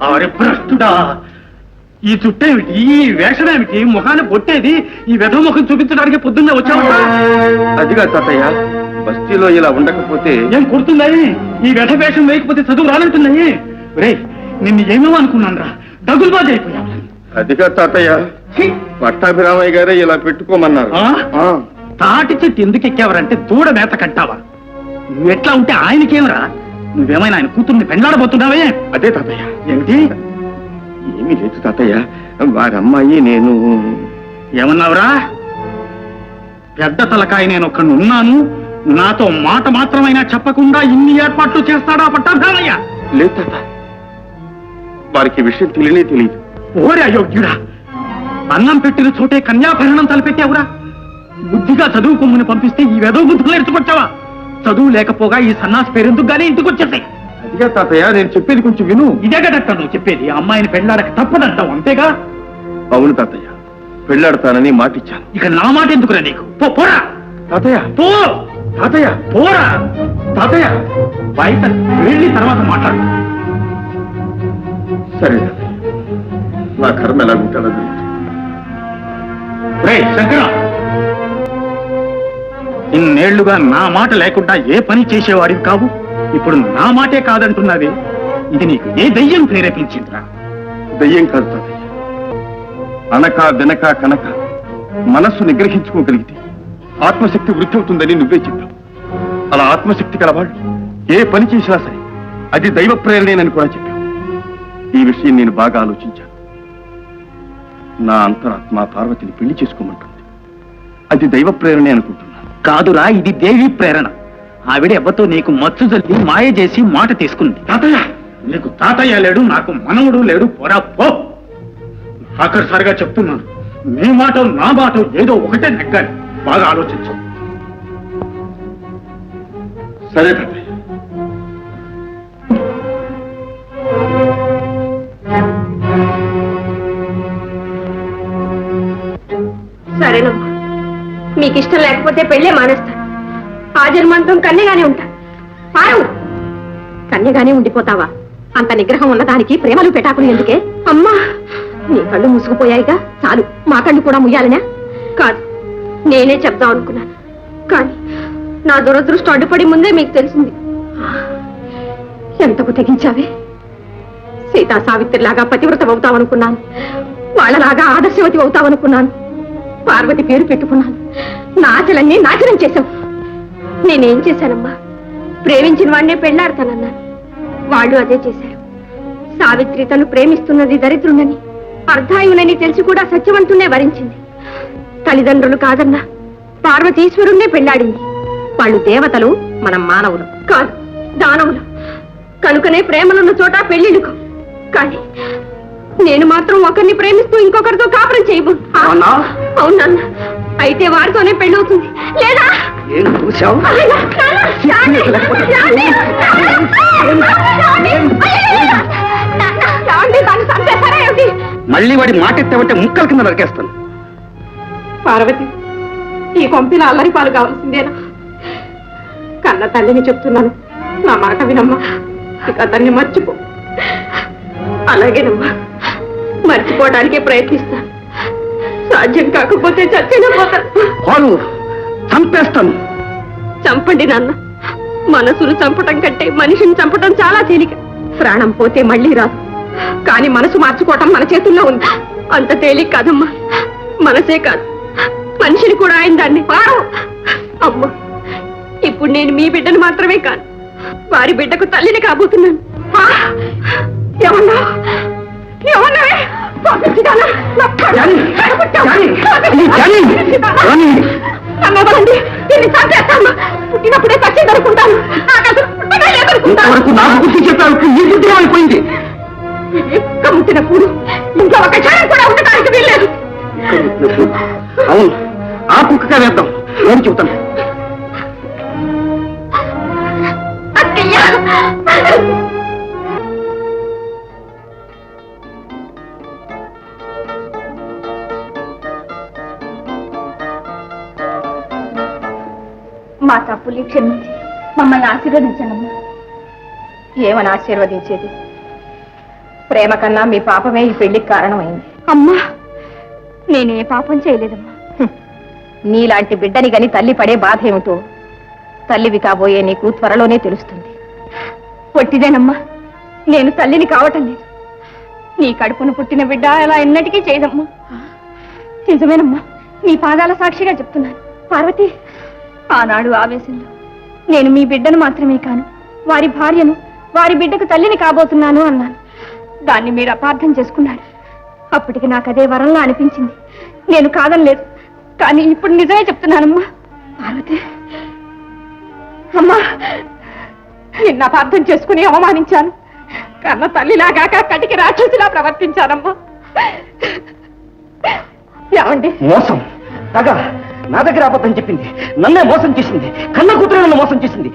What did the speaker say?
అరే భ్రష్టుడా, ఈ చుట్టేమిటి, ఈ వేషమేమిటి, ముఖాన్ని పొట్టేది, ఈ వెధ ముఖం చూపించడానికి పొద్దున్నే వచ్చావు. అదిగా తాతయ్య, బస్తీలో ఇలా ఉండకపోతే ఏం కుడుతున్నాయి? ఈ వెధ వేషం వేయకపోతే చదువు రానంటున్నాయి. రే, నిన్ను ఏమేమో అనుకున్నాను రా, డగులుబాజీ అయిపోయావు. అదిగా తాతయ్య, పట్టాభిరామయ్య గారే ఇలా పెట్టుకోమన్నారు. తాటి చెట్టు ఎందుకు ఎక్కావరంటే దూడ మేత కట్టావా? నువ్వు ఎట్లా ఉంటే ఆయనకేమరా? నువ్వేమైనా ఆయన కూతుర్ని పెండ్లాడబోతున్నావే? అదే తాతయ్య. ఏమిటి? ఏమీ లేదు తాతయ్య, వారమ్మాయి నేను. ఏమన్నావురా? పెద్ద తలకాయ నేను ఒక్కడిని ఉన్నాను, నాతో మాట మాత్రమైనా చెప్పకుండా ఇన్ని ఏర్పాట్లు చేస్తాడా పట్టాభిరామయ్య? లేదు తాత, వారికి విషయం తెలియదు. ఓరే అయోగ్యుడా, అన్నం పెట్టిన చోటే కన్యాభరణం తలపెట్టావురా. బుద్ధిగా చదువు కొమ్ముని పంపిస్తే ఈ వెధవ బుద్ధులు నేర్చుకొచ్చావా? చదువు లేకపోగా ఈ సన్నాసి పేరెందుకు గానీ ఇంటికి వచ్చేసాయి. అదిగా తాతయ్య, నేను చెప్పేది కొంచెం విను. ఇదే కదట నువ్వు చెప్పేది, అమ్మాయిని పెళ్ళాడక తప్పదంటావు, అంతేగా? అవును తాతయ్య, పెళ్ళాడతానని మాటిచ్చాను. ఇక నా మాట ఎందుకురా నీకు? పోరా తాతయ్య. పో తాతయ్య, పోరా తాతయ్య, బయట వెళ్ళి తర్వాత మాట్లాడు. సరే తాతయ్య, నా కర్మ ఎలా ఉంటాడో శంకర, ఇన్నేళ్లుగా నా మాట లేకుండా ఏ పని చేసేవాడివి కావు, ఇప్పుడు నా మాటే కాదంటున్నావే, ఇది నీకు ఏ దయ్యం ప్రేరేపించిందిరా? దయ్యం కాదు తాతయ్య, అనక వెనక కనక మనస్సు నిగ్రహించుకోగలిగితే ఆత్మశక్తి వృద్ధి అవుతుందని నువ్వే చెప్పావు. అలా ఆత్మశక్తి కలవాళ్ళు ఏ పని చేసినా సరే అది దైవ ప్రేరణేనని కూడా చెప్పావు. ఈ విషయం నేను బాగా ఆలోచించాను. నా అంతరాత్మ పార్వతిని పెళ్లి చేసుకోమంటుంది. అది దైవ ప్రేరణే అనుకుంటున్నాను. కాదురా, ఇది దేవి ప్రేరణ. ఆవిడ ఎవ్వతో నీకు మచ్చు జల్లి మాయ చేసి మాట తీసుకుంది. తాతయ్య, నీకు తాతయ్య లేడు, నాకు మనవుడు లేడు, పోరా పో. ఆఖరిసారిగా చెప్తున్నాను, నీ మాట నా మాట ఏదో ఒకటే నెగ్గాలి, బాగా ఆలోచించు. సరే తాతయ్య. సరేనమ్మా, మీకు ఇష్టం లేకపోతే పెళ్ళే మానేస్తాను. ఆ జన్మాంతం కన్యగానే ఉంటా. పారు, కన్యగానే ఉండిపోతావా? అంత నిగ్రహం ఉన్న దానికి ప్రేమలు పెటాకులు ఎందుకే? అమ్మా, నీ కళ్ళు మూసుకుపోయాయిగా, చాలు. మా కళ్ళు కూడా ముయ్యాలనా? కాదు, నేనే చెప్దాం అనుకున్నాను, కానీ నా దురదృష్టం అడ్డుపడి ముందే మీకు తెలిసింది. ఎంతకు తెగించావే? సీతా సావిత్రిలాగా పతివ్రత అవుతావనుకున్నాను, వాళ్ళలాగా ఆదర్శవతి అవుతావనుకున్నాను. పార్వతి పేరు పెట్టుకున్నాను, నా ఆశలన్నీ నాశనం చేశావు. నేనేం చేశానమ్మా? ప్రేమించిన వాడినే పెళ్లాడతానన్నాను, వాళ్ళు అదే చేశారు. సావిత్రి తను ప్రేమిస్తున్నది దరిద్రుండని, అర్ధాయునని తెలిసి కూడా సత్యవంతునే వరించింది. తల్లిదండ్రులు కాదన్నా పార్వతీశ్వరుణ్ణే పెళ్లాడింది. వాళ్ళు దేవతలు, మనం మానవులు కాదు, దానవులు. కనుకనే ప్రేమలున్న చోట పెళ్లిడుకు. కానీ నేను మాత్రం ఒకరిని ప్రేమిస్తూ ఇంకొకరితో కాపురం చేయబో. అవునన్నా, అయితే వారితోనే పెళ్ళవుతుంది. లేదా మళ్ళీ వాడి మాట ఎత్తావంటే ముక్కల కింద నరికేస్తాను. పార్వతి, ఈ కొంపిన అల్లరి పాలు కావాల్సిందేనా? కన్న తల్లిని చెప్తున్నాను, నా మాట వినమ్మా. ఇక అతన్ని మర్చిపో. అలాగేనమ్మా, మర్చిపోవడానికే ప్రయత్నిస్తాను. సాధ్యం కాకపోతే చచ్చిన పోతాను. చంపేస్తాను. చంపండి నాన్న. మనసును చంపటం కంటే మనిషిని చంపటం చాలా తేలిక. ప్రాణం పోతే మళ్ళీ రాదు, కానీ మనసు మార్చుకోవటం మన చేతుల్లో ఉంది. అంత తేలిక కాదమ్మా. మనసే కాదు, మనిషిని కూడా ఆయన దాన్ని. అమ్మా, ఇప్పుడు నేను మీ బిడ్డను మాత్రమే కాదు, వారి బిడ్డకు తల్లిని కాబోతున్నాను. ఏమన్నా ఏమన్నావే? పుట్టినప్పుడే పచ్చి దొరుకుంటాను. అయిపోయింది. కమ్ముతున్నప్పుడు ఇంకా ఒక క్షణం కూడా ఉండటానికి వీల్లేదు. అవును, ఆ కుక్కగా వేద్దాం. నేను చెబుతాను. మా తప్పులు క్షమించి మమ్మల్ని ఆశీర్వదించండి. ఏమని ఆశీర్వదించేది? ప్రేమ కన్నా మీ పాపమే ఈ పెళ్లికి కారణమైంది. అమ్మా, నేనే పాపం చేయలేదమ్మా. నీలాంటి బిడ్డని గని తల్లి పడే బాధ ఏమిటో తల్లివి కాబోయే నీకు త్వరలోనే తెలుస్తుంది. పొట్టిదేనమ్మా, నేను తల్లిని కావటం లేదు. నీ కడుపున పుట్టిన బిడ్డ అలా ఎన్నటికీ చేయదమ్మా. నిజమేనమ్మా, నీ పాదాల సాక్షిగా చెప్తున్నాను. పార్వతి, ఆనాడు ఆవేశంలో నేను మీ బిడ్డను మాత్రమే కాను, వారి భార్యను, వారి బిడ్డకు తల్లిని కాబోతున్నాను అన్నాను. దాన్ని మీరు అపార్థం చేసుకున్నారు. అప్పటికి నాకు అదే వరంలా అనిపించింది. నేను కాదనలేదు, కానీ ఇప్పుడు నిజమే చెప్తున్నానమ్మా. పార్వతి, అమ్మా, నిన్న అపార్థం చేసుకుని అవమానించాను. కన్న తల్లిలాగాక కటికి రాక్షసిలా ప్రవర్తించానమ్మా. ఏమండి? మోసం తగ నా దగ్గర అబద్ధం చెప్పింది, నన్నే మోసం చేసింది, కన్న కూతురు నన్ను మోసం చేసింది.